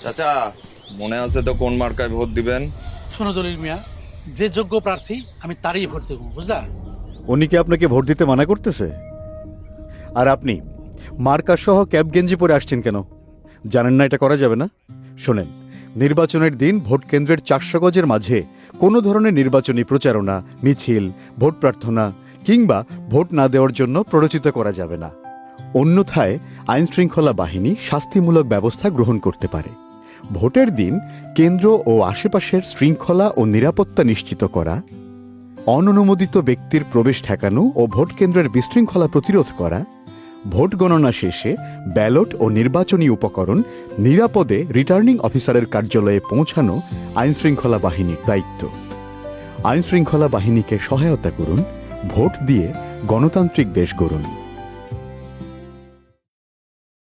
চাচা, মনে আছে তো কোন মার্কায় ভোট দিবেন? শোনো জলিল মিয়া, যে যোগ্য প্রার্থী আমি তারই ভোট দেবো, বুঝলা? উনি কি আপনাকে ভোট দিতে মানা করতেছে? আর আপনি মার্কা সহ ক্যাব গেঞ্জি পরে আসছেন কেন? জানেন না এটা করা যাবে না? শোনেন, নির্বাচনের দিন ভোট কেন্দ্রের 400 গজের মাঝে কোনো ধরনের নির্বাচনী প্রচারণা, মিছিল, ভোট প্রার্থনা কিংবা ভোট না দেওয়ার জন্য প্ররোচিত করা যাবে না। অন্যথায় আইনশৃঙ্খলা বাহিনী শাস্তিমূলক ব্যবস্থা গ্রহণ করতে পারে। ভোটের দিন কেন্দ্র ও আশেপাশের শৃঙ্খলা ও নিরাপত্তা নিশ্চিত করা, অননুমোদিত ব্যক্তির প্রবেশ ঠেকানো ও ভোট কেন্দ্রের বিশৃঙ্খলা প্রতিরোধ করা, ভোট গণনা শেষে ব্যালট ও নির্বাচনী উপকরণ নিরাপদে রিটার্নিং অফিসারের কার্যালয়ে পৌঁছানো আইনশৃঙ্খলা বাহিনীর দায়িত্ব। আইনশৃঙ্খলা বাহিনীকে সহায়তা করুন, ভোট দিয়ে গণতান্ত্রিক দেশ গড়ুন।